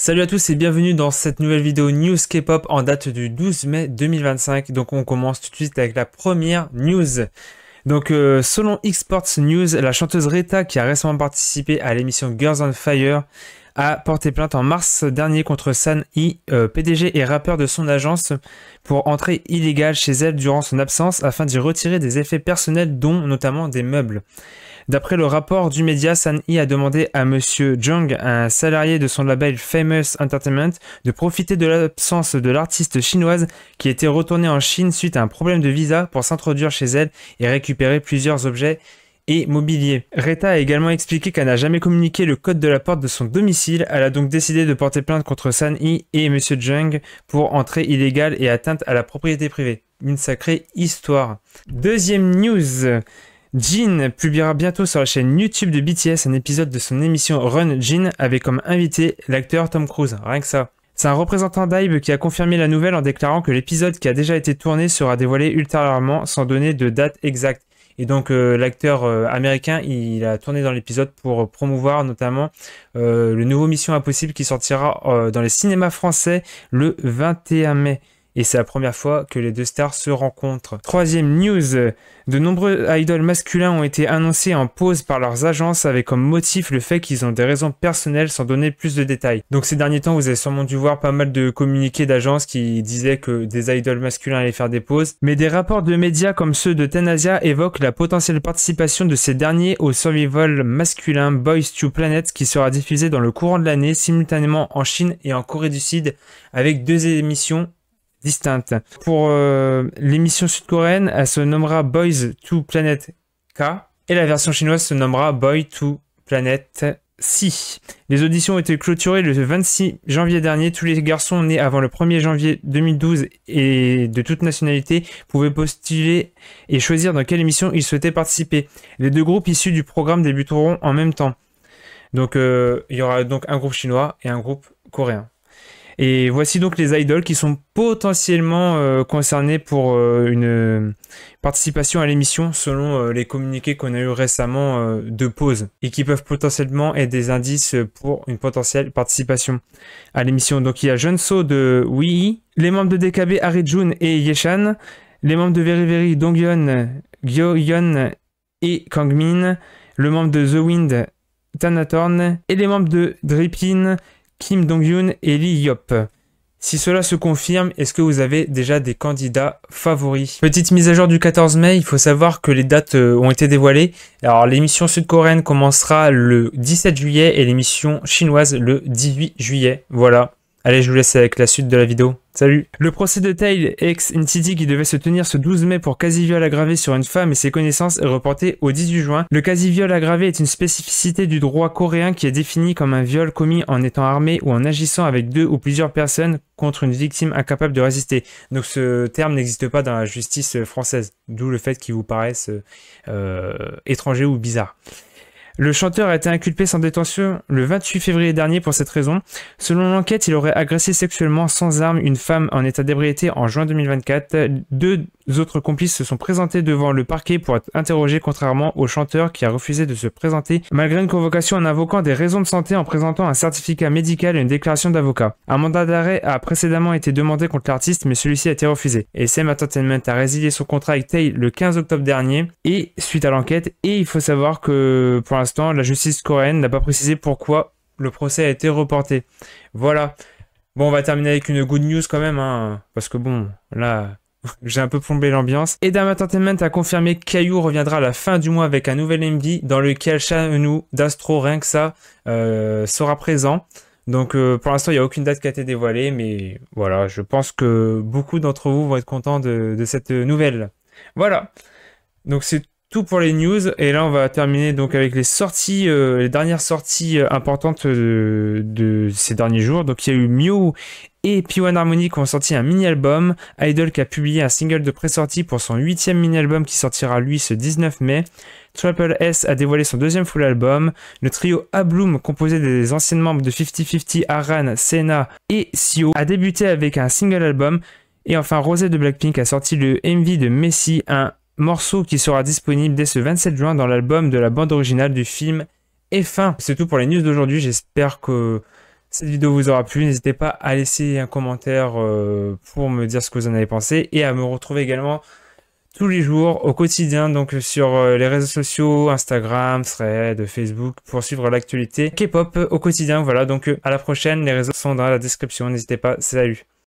Salut à tous et bienvenue dans cette nouvelle vidéo News K-pop en date du 12 mai 2025. Donc on commence tout de suite avec la première news. Donc selon Xports News, la chanteuse Reta qui a récemment participé à l'émission Girls on Fire a porté plainte en mars dernier contre Sun-hee, PDG et rappeur de son agence, pour entrée illégale chez elle durant son absence afin d'y retirer des effets personnels dont notamment des meubles. D'après le rapport du média, Sun-hee a demandé à Monsieur Jung, un salarié de son label Famous Entertainment, de profiter de l'absence de l'artiste chinoise qui était retournée en Chine suite à un problème de visa pour s'introduire chez elle et récupérer plusieurs objets et mobilier. Reta a également expliqué qu'elle n'a jamais communiqué le code de la porte de son domicile. Elle a donc décidé de porter plainte contre Sun-hee et Monsieur Jung pour entrée illégale et atteinte à la propriété privée. Une sacrée histoire. Deuxième news. Jin publiera bientôt sur la chaîne YouTube de BTS un épisode de son émission Run Jin avec comme invité l'acteur Tom Cruise, rien que ça. C'est un représentant d'HYBE qui a confirmé la nouvelle en déclarant que l'épisode qui a déjà été tourné sera dévoilé ultérieurement sans donner de date exacte. Et donc l'acteur américain, il a tourné dans l'épisode pour promouvoir notamment le nouveau Mission Impossible qui sortira dans les cinémas français le 21 mai. Et c'est la première fois que les deux stars se rencontrent. Troisième news, de nombreux idoles masculins ont été annoncés en pause par leurs agences avec comme motif le fait qu'ils ont des raisons personnelles sans donner plus de détails. Donc ces derniers temps, vous avez sûrement dû voir pas mal de communiqués d'agences qui disaient que des idoles masculins allaient faire des pauses. Mais des rapports de médias comme ceux de Tenasia évoquent la potentielle participation de ces derniers au survival masculin Boys to Planet qui sera diffusé dans le courant de l'année simultanément en Chine et en Corée du Sud avec deux émissions distinctes. Pour l'émission sud-coréenne, elle se nommera Boys to Planet K et la version chinoise se nommera Boy to Planet C. Les auditions ont été clôturées le 26 janvier dernier. Tous les garçons nés avant le 1er janvier 2012 et de toute nationalité pouvaient postuler et choisir dans quelle émission ils souhaitaient participer. Les deux groupes issus du programme débuteront en même temps. Donc il y aura donc un groupe chinois et un groupe coréen. Et voici donc les idoles qui sont potentiellement concernés pour une participation à l'émission selon les communiqués qu'on a eu récemment de pause et qui peuvent potentiellement être des indices pour une potentielle participation à l'émission. Donc il y a Jeonso de WII, les membres de DKB Arijun et Yeshan, les membres de Very Very Donghyun, Gyoyeon et Kangmin, le membre de The Wind Thanatorn et les membres de Drippin, Kim Dong-hyun et Lee Yop. Si cela se confirme, est-ce que vous avez déjà des candidats favoris? Petite mise à jour du 14 mai, il faut savoir que les dates ont été dévoilées. Alors l'émission sud-coréenne commencera le 17 juillet et l'émission chinoise le 18 juillet. Voilà. Allez, je vous laisse avec la suite de la vidéo. Salut! Le procès de Tail ex NCT qui devait se tenir ce 12 mai pour quasi-viol aggravé sur une femme et ses connaissances est reporté au 18 juin. Le quasi-viol aggravé est une spécificité du droit coréen qui est défini comme un viol commis en étant armé ou en agissant avec deux ou plusieurs personnes contre une victime incapable de résister. Donc ce terme n'existe pas dans la justice française, d'où le fait qu'il vous paraisse étranger ou bizarre. Le chanteur a été inculpé sans détention le 28 février dernier pour cette raison. Selon l'enquête, il aurait agressé sexuellement sans arme une femme en état d'ébriété en juin 2024. Deux autres complices se sont présentés devant le parquet pour être interrogés, contrairement au chanteur qui a refusé de se présenter malgré une convocation en invoquant des raisons de santé en présentant un certificat médical et une déclaration d'avocat. Un mandat d'arrêt a précédemment été demandé contre l'artiste, mais celui-ci a été refusé. Et SM Entertainment a résilié son contrat avec Tae le 15 octobre dernier et suite à l'enquête. Et il faut savoir que pour l'instant, la justice coréenne n'a pas précisé pourquoi le procès a été reporté. Voilà. Bon, on va terminer avec une good news quand même, hein, parce que bon, là, j'ai un peu plombé l'ambiance. Edam Entertainment a confirmé qu'IU reviendra à la fin du mois avec un nouvel MV dans lequel Shanu d'Astro, rien que ça, sera présent. Donc pour l'instant, il n'y a aucune date qui a été dévoilée, mais voilà, je pense que beaucoup d'entre vous vont être contents de cette nouvelle. Voilà. Donc c'est tout pour les news, et là on va terminer donc avec les sorties, les dernières sorties importantes de ces derniers jours. Donc il y a eu Mew et P1 Harmony qui ont sorti un mini-album, Idol qui a publié un single de pré-sortie pour son 8e mini-album qui sortira lui ce 19 mai, Triple S a dévoilé son 2e full album, le trio A-Bloom composé des anciennes membres de 50-50, Aran, Sena et Seo a débuté avec un single album, et enfin Rosé de Blackpink a sorti le MV de Messi, un morceau qui sera disponible dès ce 27 juin dans l'album de la bande originale du film F1. C'est tout pour les news d'aujourd'hui, j'espère que cette vidéo vous aura plu. N'hésitez pas à laisser un commentaire pour me dire ce que vous en avez pensé et à me retrouver également tous les jours au quotidien, donc sur les réseaux sociaux, Instagram, Thread, Facebook, pour suivre l'actualité K-pop au quotidien. Voilà, donc à la prochaine, les réseaux sont dans la description, n'hésitez pas, salut.